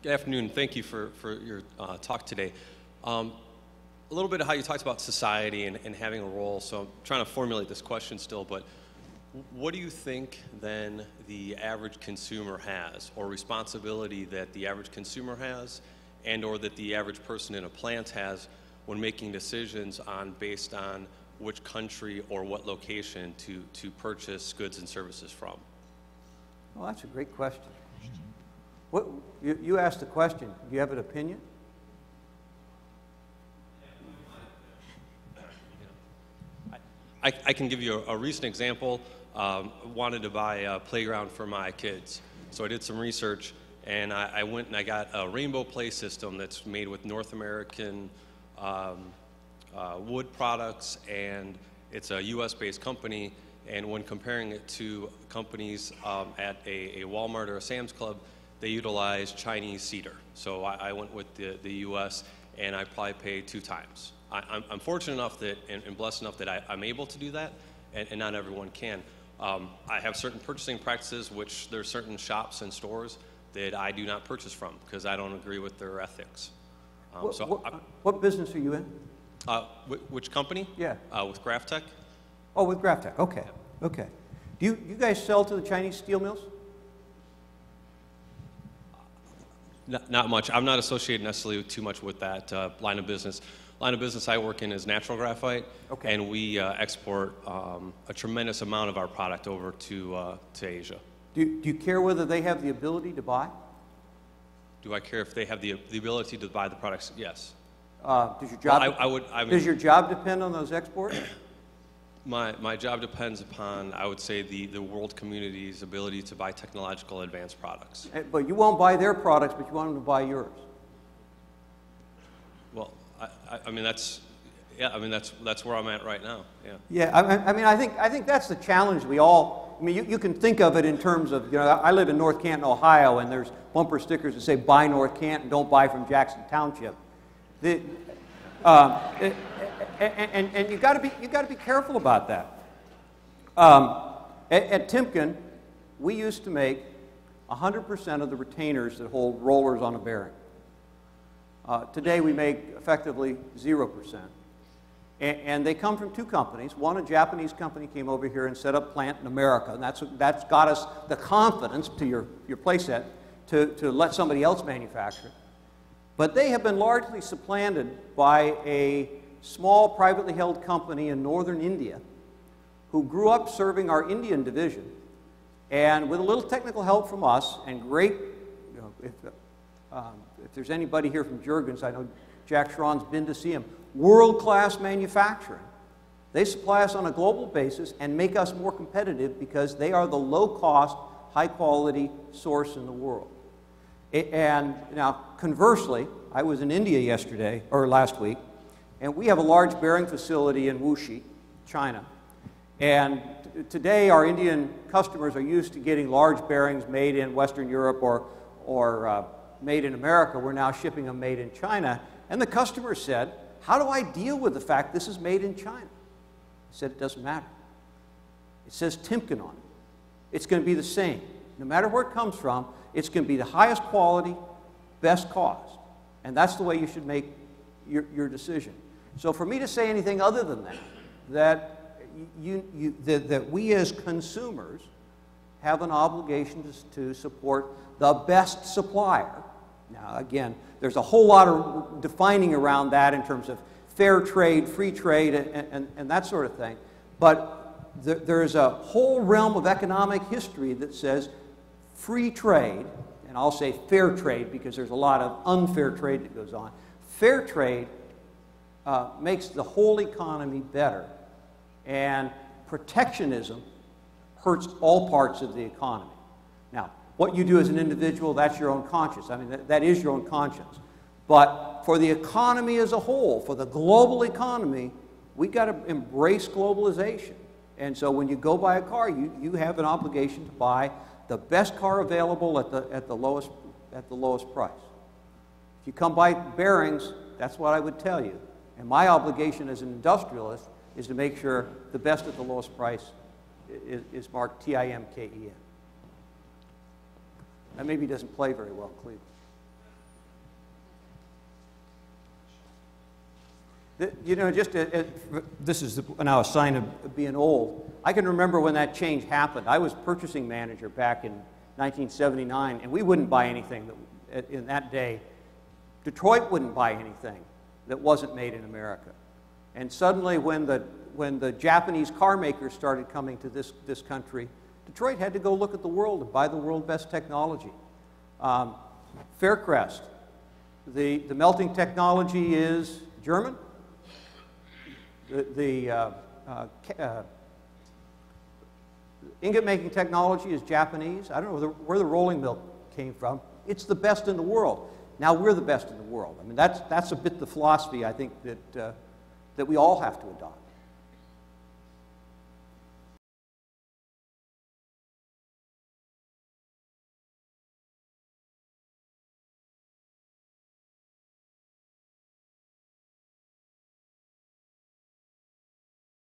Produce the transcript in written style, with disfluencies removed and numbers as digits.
Good afternoon. Thank you for your talk today. A little bit of how you talked about society and having a role. So I'm trying to formulate this question still, but what do you think then the average consumer has, or responsibility that the average consumer has, and or that the average person in a plant has when making decisions based on which country or what location to purchase goods and services from? Well, that's a great question. What, you asked the question. Do you have an opinion? I can give you a recent example. Wanted to buy a playground for my kids. So I did some research, and I went and I got a rainbow play system that's made with North American wood products, and it's a US-based company. And when comparing it to companies at a Walmart or a Sam's Club, they utilize Chinese cedar. So I went with the US, and I probably paid 2 times. I'm fortunate enough that, and blessed enough that I'm able to do that, and not everyone can. I have certain purchasing practices, which there are certain shops and stores that I do not purchase from because I don't agree with their ethics. What business are you in? Which company? Yeah. With GraphTech. Oh, with GraphTech. Okay. Okay. Do you guys sell to the Chinese steel mills? Not much. I'm not associated necessarily too much with that line of business. Line of business I work in is natural graphite, okay. And we export a tremendous amount of our product over to Asia. Do you care whether they have the ability to buy? Do I care if they have the ability to buy the products? Yes. Does your job? Well, does your job depend on those exports? My job depends upon, I would say, the world community's ability to buy technological advanced products. But you won't buy their products, but you want them to buy yours. Well, I mean that's where I'm at right now. Yeah. Yeah. I mean I think that's the challenge we all. I mean you can think of it in terms of, I live in North Canton, Ohio, and there's bumper stickers that say "Buy North Canton, don't buy from Jackson Township." And you got to be careful about that. At Timken, we used to make 100% of the retainers that hold rollers on a bearing. Today we make effectively 0%. And they come from 2 companies. One, a Japanese company, came over here and set up plant in America, and that's got us the confidence to your playset to let somebody else manufacture it. But they have been largely supplanted by a small privately held company in northern India who grew up serving our Indian division, and with a little technical help from us and great, if there's anybody here from Juergens, I know Jack Schron's been to see him, world-class manufacturing. They supply us on a global basis and make us more competitive because they are the low-cost, high-quality source in the world. And now, conversely, I was in India last week, and we have a large bearing facility in Wuxi, China. And today, our Indian customers are used to getting large bearings made in Western Europe or made in America. We're now shipping them made in China. And the customer said, "How do I deal with the fact this is made in China?" I said, "It doesn't matter. It says Timken on it. It's going to be the same. No matter where it comes from, it's going to be the highest quality, best cost." And that's the way you should make your decision. So for me to say anything other than that we as consumers have an obligation to support the best supplier. Now, again, there's a whole lot of defining around that in terms of fair trade, free trade, and that sort of thing. But there's a whole realm of economic history that says free trade, and I'll say fair trade because there's a lot of unfair trade that goes on. Fair trade makes the whole economy better, and protectionism hurts all parts of the economy. Now, what you do as an individual, that's your own conscience. I mean, that is your own conscience. But for the economy as a whole, for the global economy, we've got to embrace globalization. And so when you go buy a car, you have an obligation to buy the best car available at the lowest price. If you come buy bearings, that's what I would tell you. And my obligation as an industrialist is to make sure the best at the lowest price is marked Timken. That maybe doesn't play very well in Cleveland. You know, this is now a sign of being old. I can remember when that change happened. I was purchasing manager back in 1979, and we wouldn't buy anything in that day. Detroit wouldn't buy anything that wasn't made in America. And suddenly, when the Japanese car makers started coming to this country, Detroit had to go look at the world and buy the world's best technology. Faircrest, the melting technology is German. The ingot making technology is Japanese. I don't know where the rolling mill came from. It's the best in the world. Now we're the best in the world. I mean, that's a bit the philosophy I think that we all have to adopt.